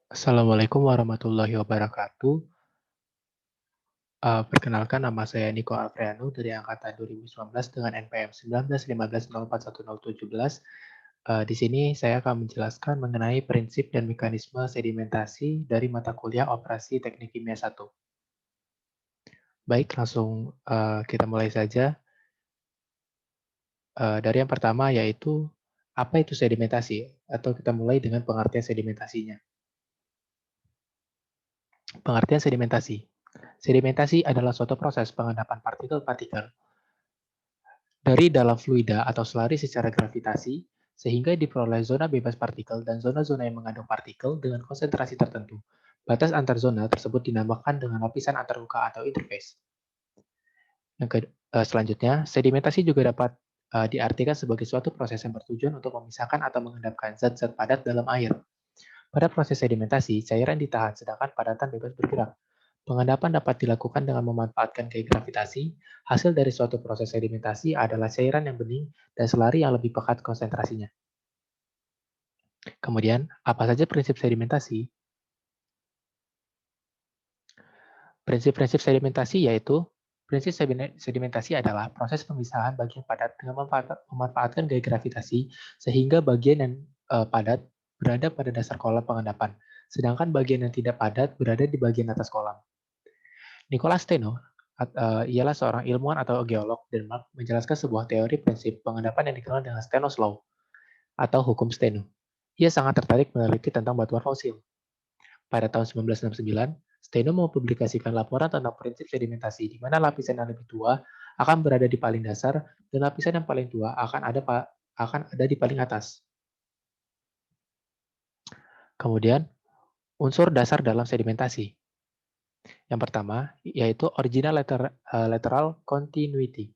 Assalamualaikum warahmatullahi wabarakatuh. Perkenalkan nama saya Niko Alfreanu dari angkatan 2019 dengan NPM 1915041017. Di sini saya akan menjelaskan mengenai prinsip dan mekanisme sedimentasi dari mata kuliah Operasi Teknik Kimia 1. Baik, langsung kita mulai saja. Dari yang pertama yaitu apa itu sedimentasi? Atau kita mulai dengan pengertian sedimentasinya. Pengertian sedimentasi. Sedimentasi adalah suatu proses pengendapan partikel-partikel dari dalam fluida atau selari secara gravitasi, sehingga diperoleh zona bebas partikel dan zona-zona yang mengandung partikel dengan konsentrasi tertentu. Batas antar zona tersebut dinamakan dengan lapisan antarmuka atau interface. Selanjutnya, sedimentasi juga dapat diartikan sebagai suatu proses yang bertujuan untuk memisahkan atau mengendapkan zat-zat padat dalam air. Pada proses sedimentasi, cairan ditahan sedangkan padatan bebas bergerak. Pengendapan dapat dilakukan dengan memanfaatkan gaya gravitasi. Hasil dari suatu proses sedimentasi adalah cairan yang bening dan selari yang lebih pekat konsentrasinya. Kemudian, apa saja prinsip sedimentasi? Prinsip-prinsip sedimentasi yaitu prinsip sedimentasi adalah proses pemisahan bagian padat dengan memanfaatkan gaya gravitasi sehingga bagian yang padat berada pada dasar kolam pengendapan, sedangkan bagian yang tidak padat berada di bagian atas kolam. Nicholas Steno ialah seorang ilmuwan atau geolog Denmark menjelaskan sebuah teori prinsip pengendapan yang dikenal dengan Steno's Law atau hukum Steno. Ia sangat tertarik meneliti tentang batuan fosil. Pada tahun 1969, Steno mempublikasikan laporan tentang prinsip sedimentasi, di mana lapisan yang lebih tua akan berada di paling dasar dan lapisan yang paling tua akan ada di paling atas. Kemudian, unsur dasar dalam sedimentasi. Yang pertama, yaitu original lateral continuity.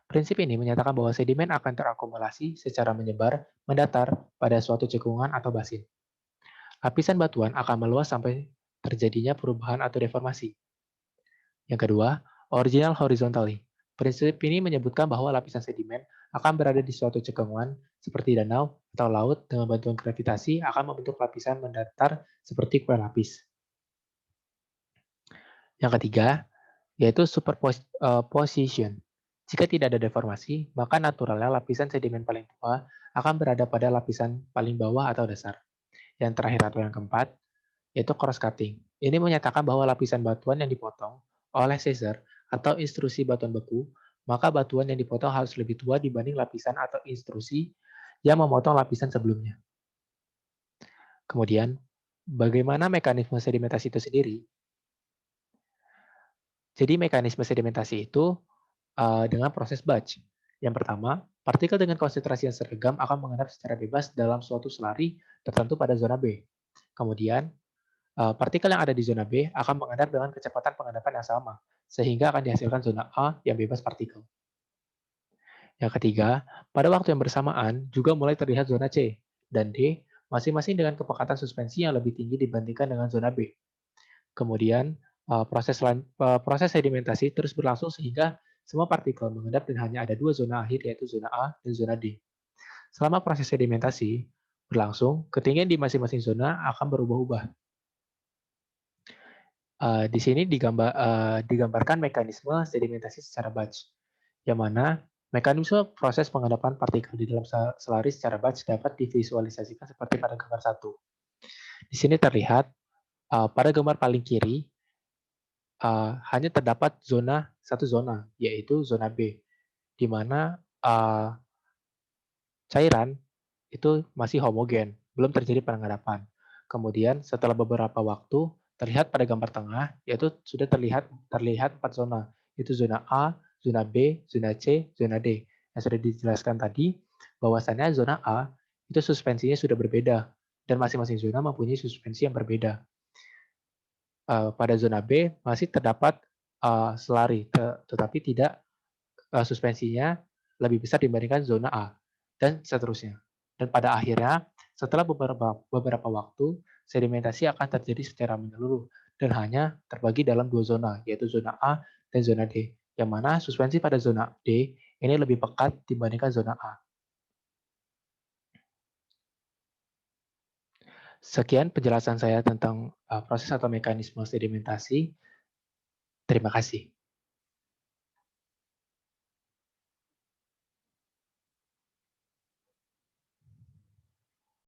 Prinsip ini menyatakan bahwa sedimen akan terakumulasi secara menyebar, mendatar pada suatu cekungan atau basin. Lapisan batuan akan meluas sampai terjadinya perubahan atau deformasi. Yang kedua, original horizontally. Prinsip ini menyebutkan bahwa lapisan sedimen akan berada di suatu cekungan seperti danau atau laut dengan bantuan gravitasi akan membentuk lapisan mendatar seperti kue lapis. Yang ketiga, yaitu superposition. Jika tidak ada deformasi, maka naturalnya lapisan sedimen paling tua akan berada pada lapisan paling bawah atau dasar. Yang terakhir atau yang keempat, yaitu cross cutting. Ini menyatakan bahwa lapisan batuan yang dipotong oleh Caesar atau instrusi batuan beku, maka batuan yang dipotong harus lebih tua dibanding lapisan atau instrusi yang memotong lapisan sebelumnya. Kemudian, bagaimana mekanisme sedimentasi itu sendiri? Jadi mekanisme sedimentasi itu dengan proses batch. Yang pertama, partikel dengan konsentrasi yang seragam akan mengendap secara bebas dalam suatu selari tertentu pada zona B. Kemudian, partikel yang ada di zona B akan mengendap dengan kecepatan pengendapan yang sama, sehingga akan dihasilkan zona A yang bebas partikel. Yang ketiga, pada waktu yang bersamaan juga mulai terlihat zona C dan D, masing-masing dengan kepekatan suspensi yang lebih tinggi dibandingkan dengan zona B. Kemudian proses sedimentasi terus berlangsung sehingga semua partikel mengendap dan hanya ada dua zona akhir yaitu zona A dan zona D. Selama proses sedimentasi berlangsung, ketinggian di masing-masing zona akan berubah-ubah. Di sini digambarkan mekanisme sedimentasi secara batch, yang mana mekanisme proses pengendapan partikel di dalam selari secara batch dapat divisualisasikan seperti pada gambar 1. Di sini terlihat pada gambar paling kiri hanya terdapat satu zona, yaitu zona B, di mana cairan itu masih homogen, belum terjadi pengendapan. Kemudian setelah beberapa waktu, terlihat pada gambar tengah, yaitu sudah terlihat 4 zona, yaitu zona A, zona B, zona C, zona D. Yang sudah dijelaskan tadi, bahwasannya zona A itu suspensinya sudah berbeda, dan masing-masing zona mempunyai suspensi yang berbeda. Pada zona B masih terdapat selari, tetapi tidak suspensinya lebih besar dibandingkan zona A, dan seterusnya. Dan pada akhirnya, setelah beberapa waktu, sedimentasi akan terjadi secara menyeluruh dan hanya terbagi dalam dua zona, yaitu zona A dan zona D, yang mana suspensi pada zona D ini lebih pekat dibandingkan zona A. Sekian penjelasan saya tentang proses atau mekanisme sedimentasi. Terima kasih.